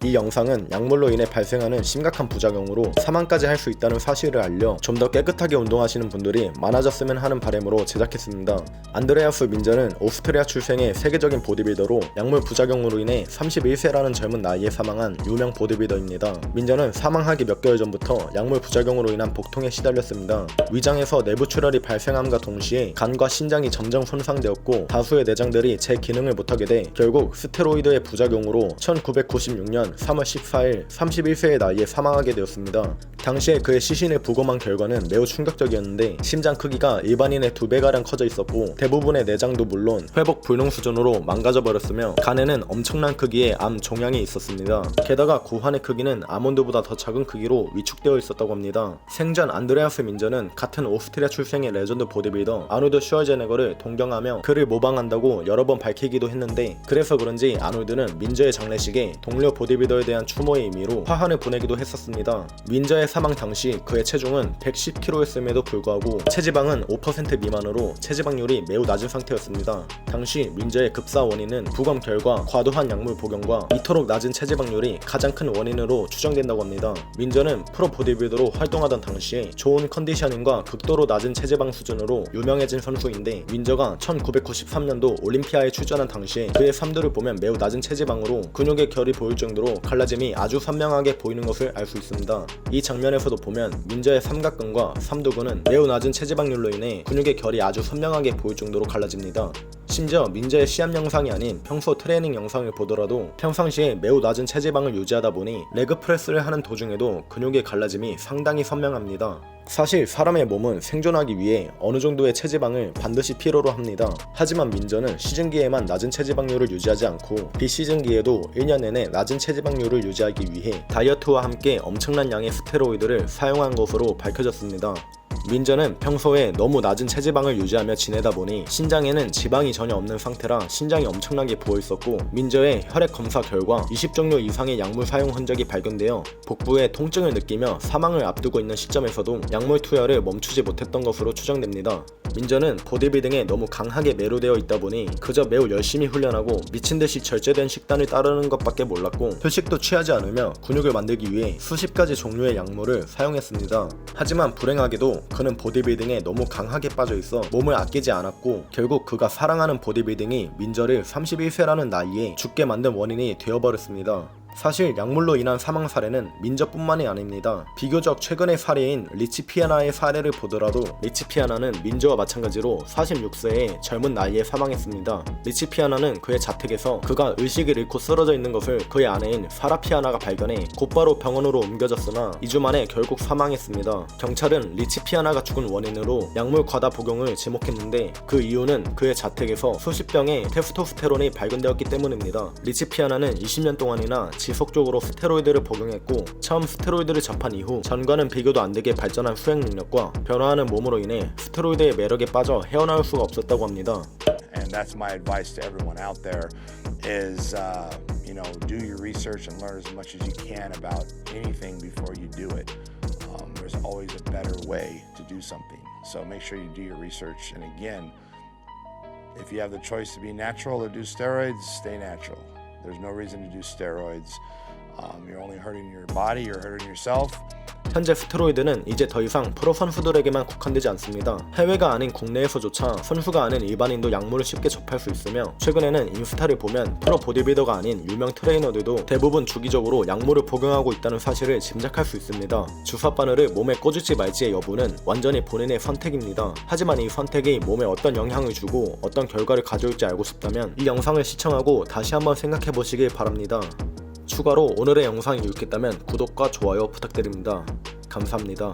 이 영상은 약물로 인해 발생하는 심각한 부작용으로 사망까지 할 수 있다는 사실을 알려 좀 더 깨끗하게 운동하시는 분들이 많아졌으면 하는 바람으로 제작했습니다. 안드레아스 민저는 오스트리아 출생의 세계적인 보디빌더로 약물 부작용으로 인해 31세라는 젊은 나이에 사망한 유명 보디빌더입니다. 민저는 사망하기 몇 개월 전부터 약물 부작용으로 인한 복통에 시달렸습니다. 위장에서 내부 출혈이 발생함과 동시에 간과 신장이 점점 손상되었고 다수의 내장들이 제 기능을 못하게 돼 결국 스테로이드의 부작용으로 1996년 3월 14일 31세의 나이에 사망하게 되었습니다. 당시에 그의 시신을 부검한 결과는 매우 충격적이었는데 심장 크기가 일반인의 2배가량 커져 있었고 대부분의 내장도 물론 회복 불능 수준으로 망가져 버렸으며 간에는 엄청난 크기의 암 종양이 있었습니다. 게다가 구환의 크기는 아몬드보다 더 작은 크기로 위축되어 있었다고 합니다. 생전 안드레아스 민저는 같은 오스트리아 출생의 레전드 보디빌더 아놀드 슈왈제네거를 동경하며 그를 모방한다고 여러 번 밝히기도 했는데 그래서 그런지 아놀드는 민저의 장례식에 동료 보디빌더에 대한 추모의 의미로 화환을 보내기도 했었습니다. 민저의 사망 당시 그의 체중은 110kg였음에도 불구하고 체지방은 5% 미만으로 체지방률이 매우 낮은 상태였습니다. 당시 민저의 급사 원인은 부검 결과 과도한 약물 복용과 이토록 낮은 체지방률이 가장 큰 원인으로 추정된다고 합니다. 민저는 프로 보디빌더로 활동하던 당시에 좋은 컨디셔닝과 극도로 낮은 체지방 수준으로 유명해진 선수인데 민저가 1993년도 올림피아에 출전한 당시에 그의 삶들을 보면 매우 낮은 체지방으로 근육의 결이 보일 정도로 갈라짐이 아주 선명하게 보이는 것을 알 수 있습니다. 이 장면에서도 보면 민저의 삼각근과 삼두근은 매우 낮은 체지방률로 인해 근육의 결이 아주 선명하게 보일 정도로 갈라집니다. 심지어 민저의 시합 영상이 아닌 평소 트레이닝 영상을 보더라도 평상시에 매우 낮은 체지방을 유지하다 보니 레그 프레스를 하는 도중에도 근육의 갈라짐이 상당히 선명합니다. 사실 사람의 몸은 생존하기 위해 어느 정도의 체지방을 반드시 필요로 합니다. 하지만 민저는 시즌기에만 낮은 체지방률을 유지하지 않고 비시즌기에도 1년 내내 낮은 체지방률을 유지하기 위해 다이어트와 함께 엄청난 양의 스테로이드를 사용한 것으로 밝혀졌습니다. 민저는 평소에 너무 낮은 체지방을 유지하며 지내다 보니 신장에는 지방이 전혀 없는 상태라 신장이 엄청나게 부어있었고 민저의 혈액 검사 결과 20종류 이상의 약물 사용 흔적이 발견되어 복부에 통증을 느끼며 사망을 앞두고 있는 시점에서도 약물 투여를 멈추지 못했던 것으로 추정됩니다. 민저는 보디빌딩에 너무 강하게 매료되어 있다 보니 그저 매우 열심히 훈련하고 미친듯이 절제된 식단을 따르는 것밖에 몰랐고 휴식도 취하지 않으며 근육을 만들기 위해 수십 가지 종류의 약물을 사용했습니다. 하지만 불행하게도 그는 보디빌딩에 너무 강하게 빠져있어 몸을 아끼지 않았고 결국 그가 사랑하는 보디빌딩이 민저를 31세라는 나이에 죽게 만든 원인이 되어버렸습니다. 사실 약물로 인한 사망 사례는 민저뿐만이 아닙니다. 비교적 최근의 사례인 리치 피아나의 사례를 보더라도 리치 피아나는 민저와 마찬가지로 46세의 젊은 나이에 사망했습니다. 리치 피아나는 그의 자택에서 그가 의식을 잃고 쓰러져 있는 것을 그의 아내인 사라 피아나가 발견해 곧바로 병원으로 옮겨졌으나 2주 만에 결국 사망했습니다. 경찰은 리치 피아나가 죽은 원인으로 약물 과다 복용을 지목했는데 그 이유는 그의 자택에서 수십 병의 테스토스테론이 발견되었기 때문입니다. 리치 피아나는 20년 동안이나 지속적으로 스테로이드를 복용했고 처음 스테로이드를 접한 이후 전과는 비교도 안되게 발전한 수행 능력과 변화하는 몸으로 인해 스테로이드의 매력에 빠져 헤어나올 수가 없었다고 합니다. And that's my advice to everyone out there is do your research and learn as much as you can about anything before you do it. There's always a better way to do something. So make sure you do your research, and again, if you have the choice to be natural or do steroids, stay natural. There's no reason to do steroids. You're only hurting your body, you're hurting yourself. 현재 스테로이드는 이제 더 이상 프로 선수들에게만 국한되지 않습니다. 해외가 아닌 국내에서조차 선수가 아닌 일반인도 약물을 쉽게 접할 수 있으며 최근에는 인스타를 보면 프로 보디빌더가 아닌 유명 트레이너들도 대부분 주기적으로 약물을 복용하고 있다는 사실을 짐작할 수 있습니다. 주사 바늘을 몸에 꽂을지 말지의 여부는 완전히 본인의 선택입니다. 하지만 이 선택이 몸에 어떤 영향을 주고 어떤 결과를 가져올지 알고 싶다면 이 영상을 시청하고 다시 한번 생각해 보시길 바랍니다. 추가로 오늘의 영상이 유익했다면 구독과 좋아요 부탁드립니다. 감사합니다.